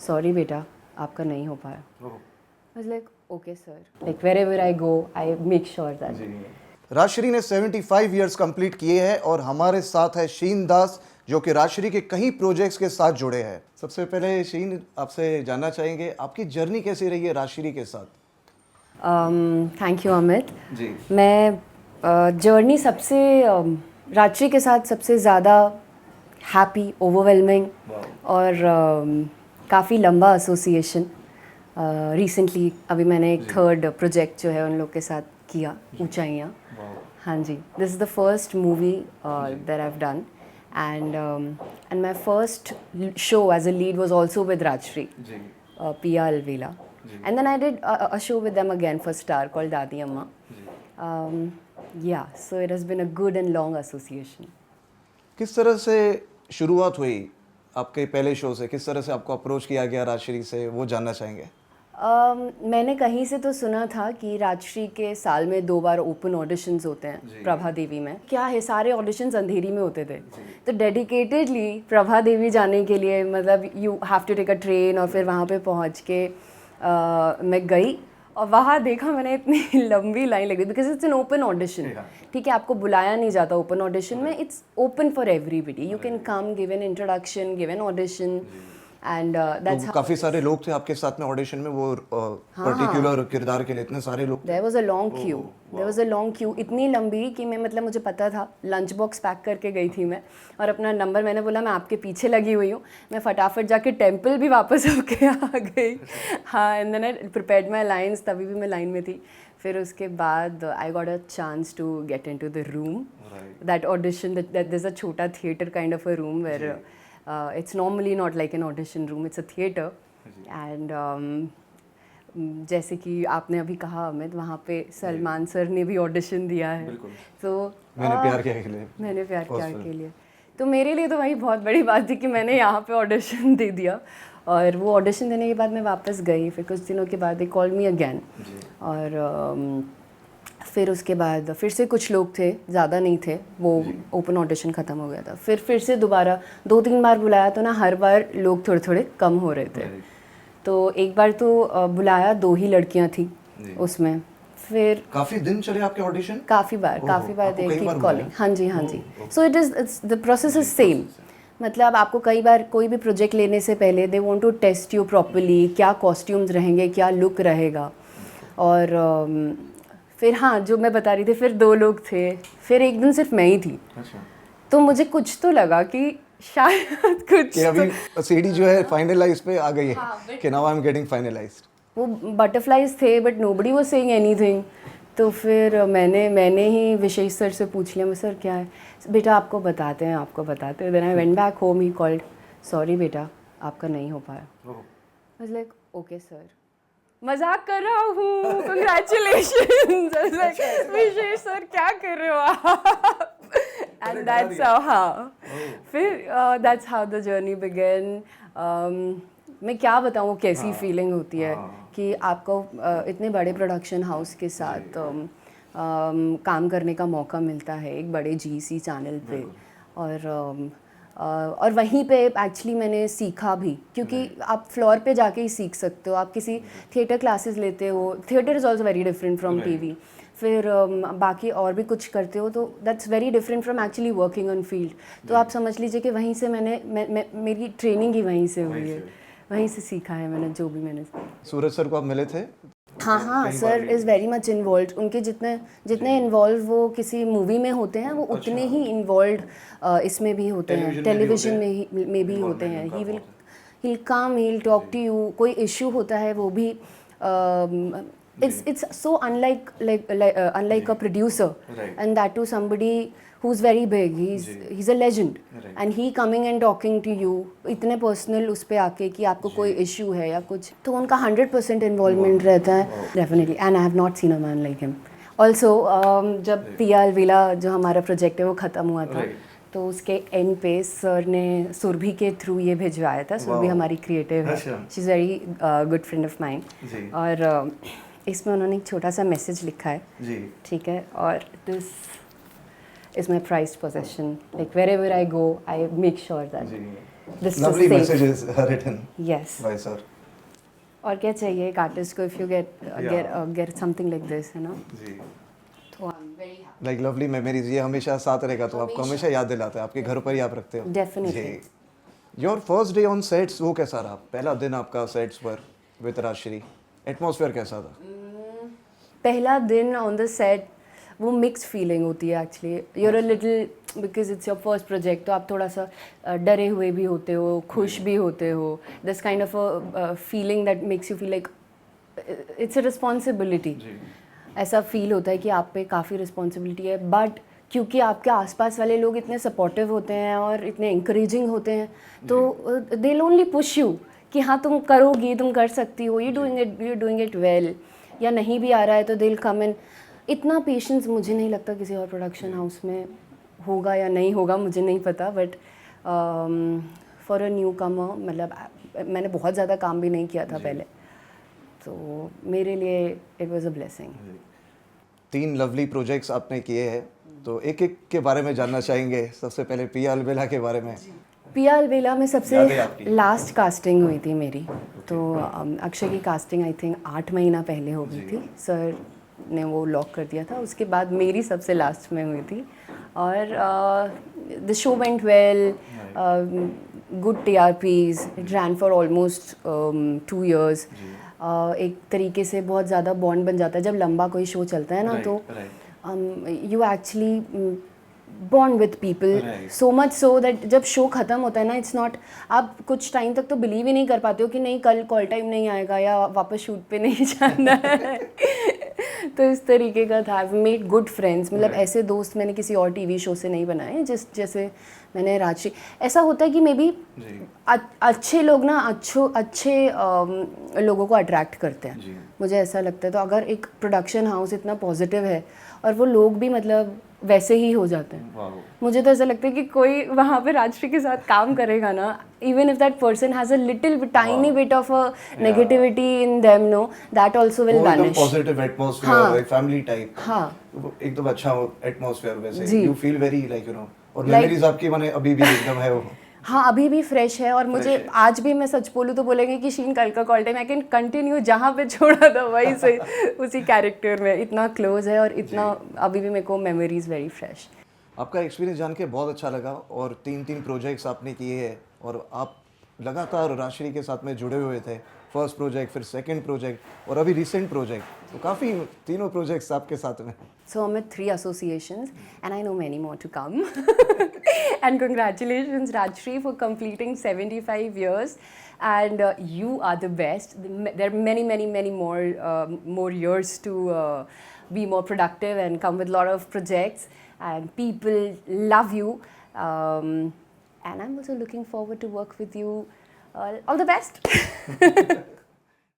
Sorry बेटा आपका नहीं हो पाया. I was like, okay sir. Like wherever I go, I make sure that. Rajshree ने 75 इयर्स कंप्लीट किए हैं और हमारे साथ है शीन दास जो कि राजश्री के कई प्रोजेक्ट्स के साथ जुड़े हैं. सबसे पहले शीन आपसे जानना चाहेंगे आपकी जर्नी कैसी रही है राजश्री के साथ. Thank you Amit. जी. मैं जर्नी सबसे राजश्री के साथ सबसे ज़्यादा हैप्पी, ओवरवेलमिंग और काफ़ी लंबा एसोसिएशन. रिसेंटली अभी मैंने एक थर्ड प्रोजेक्ट जो है उन लोग के साथ किया, ऊंचाइयाँ. हाँ जी, this is the first movie that I have done and my first show as a lead was also with Rajshri, Piya अलवेला. And then I did a show with them again for Star called Dadi Amma. Yeah, so it has been a good and long association. किस तरह से शुरुआत हुई आपके पहले show से, किस तरह से आपको अप्रोच किया गया राजश्री से, वो जानना चाहेंगे. मैंने कहीं से तो सुना था कि राजश्री के साल में 2 बार ओपन ऑडिशंस होते हैं प्रभा देवी में. क्या है, सारे ऑडिशंस अंधेरी में होते थे, तो डेडिकेटेडली प्रभा देवी जाने के लिए मतलब you have to take a train और फिर वहाँ पे पहुँच के मैं गई और वहाँ देखा मैंने इतनी लंबी लाइन लगी because it's an open audition. ठीक है, आपको बुलाया नहीं जाता ओपन ऑडिशन में, it's open for everybody. You can come, give an introduction, give an audition and that's. काफी सारे लोग थे आपके साथ में ऑडिशन में, वो पर्टिकुलर किरदार के लिए इतने सारे लोग. There was a long queue, इतनी लंबी कि मैं मतलब मुझे पता था. लंच बॉक्स पैक करके गई थी मैं और अपना नंबर मैंने बोला मैं आपके पीछे लगी हुई हूँ. मैं फटाफट जाके टेम्पल भी वापस होके आ गई. हाँ, and then I prepared my lines, तभी भी मैं लाइन में थी. फिर उसके बाद I got a chance to get into the room, that audition, that there is a छोटा theatre kind of a room where it's normally not like an audition room, it's a theater. And जैसे कि आपने अभी कहा अमित, वहाँ पे Salman sir ने भी ऑडिशन दिया है. तो मैंने प्यार किया के लिए. मैंने प्यार किया के लिए. तो मेरे लिए तो वही बहुत बड़ी बात थी कि मैंने यहाँ पे ऑडिशन दे दिया. और वो ऑडिशन देने के बाद मैं वापस गई. फिर कुछ दिनों के बाद दे कॉल्ड मी अगैन. और फिर उसके बाद फिर से कुछ लोग थे, ज़्यादा नहीं थे, वो ओपन ऑडिशन ख़त्म हो गया था. फिर से दोबारा 2-3 बार बुलाया तो ना हर बार लोग थोड़े थोड़े कम हो रहे थे. तो एक बार तो बुलाया 2 ही लड़कियां थी उसमें. फिर काफ़ी दिन चले आपके ऑडिशन. काफ़ी बार देखी कॉलिंग. हाँ जी. So it's the process is same. मतलब आपको कई बार कोई भी प्रोजेक्ट लेने से पहले they want to test you properly, क्या कॉस्ट्यूम्स रहेंगे, क्या लुक रहेगा. और फिर हाँ, जो मैं बता रही थी, फिर 2 लोग थे, फिर एक दिन सिर्फ मैं ही थी. तो मुझे कुछ तो लगा कि शायद कुछ कि अभी सीडी जो है फाइनलाइज पे आ गई है कि now I am getting finalised. वो बटरफ्लाइज थे but nobody was saying anything. तो फिर मैंने ही विशेष सर से पूछ लिया, सर क्या है. बेटा आपको बताते हैं. Then I went back home, he called, sorry बेटा आपका नहीं हो पाया. I was like okay sir, मजाक कर रहा हूँ, कंग्रेचुलेशंस. विशेष सर क्या कर रहे हो आप. एंड दैट्स हाउ फिर that's how the journey began. मैं क्या बताऊँ कैसी फीलिंग होती है कि आपको इतने बड़े प्रोडक्शन हाउस के साथ काम करने का मौका मिलता है, एक बड़े GC चैनल पे. और वहीं पे एक्चुअली मैंने सीखा भी, क्योंकि आप फ्लोर पे जाके ही सीख सकते हो. आप किसी थिएटर क्लासेस लेते हो, theatre is also very different from TV. फिर बाकी और भी कुछ करते हो तो that's very different from actually working on field. तो आप समझ लीजिए कि वहीं से मेरी ट्रेनिंग ही वहीं से हुई है, वहीं से सीखा है मैंने जो भी मैंने. सूरज सर को आप मिले थे. हाँ, sir is very much involve. उनके जितने इन्वॉल्व वो किसी मूवी में होते हैं, वो उतने ही इन्वॉल्व इसमें भी होते हैं, टेलीविजन में भी होते हैं. He will talk to you. कोई इशू होता है वो भी it's so unlike a producer, and that too somebody who's very big. He's a legend, and he coming and talking to you इतने personal उस पे आके कि आपको कोई issue है या कुछ, तो उनका 100% involvement रहता है. Definitely, and I have not seen a man like him. Also जब पिया अलवेला जो हमारा प्रोजेक्ट है वो ख़त्म हुआ था, तो उसके एंड पे सर ने सुरभि के थ्रू ये भिजवाया था. सुरभि हमारी क्रिएटिव है, she is very good friend of mine. और इसमें उन्होंने एक छोटा सा मैसेज लिखा है. ठीक है, और this is my prized possession. Like wherever I go I make sure that this to Lovely say. messages written Yes. by sir. और क्या चाहिए एक आर्टिस्ट को if you get something like this, है ना? जी. तो I'm very happy. Like lovely memories, ये हमेशा साथ रहेगा तो आपको हमेशा याद दिलाता है, आपके घर पर ही आप रखते हो. Definitely. Your first day on sets, वो कैसा रहा? पहला दिन आपका सेट्स पर विद राजश्री, एटमॉस्फेयर कैसा था? पहला दिन ऑन द सेट वो मिक्स फीलिंग होती है actually. You're a little, because it's your first project, तो आप थोड़ा सा डरे हुए भी होते हो, खुश भी होते हो. This kind of a feeling that makes you feel like it's a responsibility. ऐसा फील होता है कि आप पे काफ़ी रिस्पॉन्सिबिलिटी है, बट क्योंकि आपके आसपास वाले लोग इतने सपोर्टिव होते हैं और इतने इंकरेजिंग होते हैं, तो they will only push you कि हाँ तुम करोगी, तुम कर सकती हो, यू डूइंग इट वेल. या नहीं भी आ रहा है तो दे विल कम इन. इतना पेशेंस मुझे नहीं लगता किसी और प्रोडक्शन हाउस में होगा या नहीं होगा, मुझे नहीं पता. बट फॉर अ न्यू कमर, मतलब मैंने बहुत ज़्यादा काम भी नहीं किया था पहले, तो मेरे लिए it was a blessing. 3 lovely projects आपने किए हैं, तो एक एक के बारे में जानना चाहेंगे. सबसे पहले पिया अलबेला के बारे में. पिया अलबेला में सबसे यादें आपकी? लास्ट कास्टिंग हुई थी मेरी, तो अक्षय की कास्टिंग आई थिंक 8 महीना पहले हो गई थी. सर ने वो लॉक कर दिया था, उसके बाद मेरी सबसे लास्ट में हुई थी. और the show went well, good TRPs, it rain for almost 2 years. एक तरीके से बहुत ज़्यादा बॉन्ड बन जाता है जब लंबा कोई शो चलता है ना, तो you actually bond with people so much so that जब शो ख़त्म होता है ना, इट्स नॉट, आप कुछ टाइम तक तो बिलीव ही नहीं कर पाते हो कि नहीं कल कॉल टाइम नहीं आएगा या वापस शूट पे नहीं जाना है. तो इस तरीके का था. आई मेड गुड फ्रेंड्स, मतलब ऐसे दोस्त मैंने किसी और TV शो से नहीं बनाए जैसे मैंने राजश्री. ऐसा होता है कि मे बी अच्छे लोग ना अच्छे लोगों को अट्रैक्ट करते हैं, मुझे ऐसा लगता है. तो अगर एक प्रोडक्शन हाउस इतना पॉजिटिव है और वो लोग भी मतलब वैसे ही हो जाते हैं, मुझे तो ऐसा लगता है कि कोई वहाँ पे राजश्री के साथ काम करेगा ना, even if that person has a little tiny bit of a negativity in them, no, that also will vanish. Positive atmosphere, एक फैमिली टाइप. हाँ, एकदम अच्छा एटमॉस्फेयर वैसे. You feel very like you know, और मेमोरीज आपकी माने अभी भी एकदम है वो. हाँ, अभी भी फ्रेश है. और मुझे आज भी मैं सच बोलूँ तो बोलेंगे कि शीन कल का call time I can continue जहाँ पे छोड़ा था वहीं से उसी कैरेक्टर में. इतना क्लोज है और इतना अभी भी मेरे को मेमोरीज वेरी फ्रेश. आपका एक्सपीरियंस जान के बहुत अच्छा लगा, और 3 प्रोजेक्ट्स आपने किए हैं और आप लगातार राजश्री के साथ में जुड़े हुए थे. फर्स्ट प्रोजेक्ट, फिर सेकंड प्रोजेक्ट और अभी रिसेंट प्रोजेक्ट, तो काफ़ी 3 प्रोजेक्ट्स आपके साथ में. So I'm at 3 associations and I know many more to come. And congratulations Rajshri for completing 75 years, and you are the best. There are many more years to be more productive and come with a lot of projects, and people love you, and I'm also looking forward to work with you. All the best.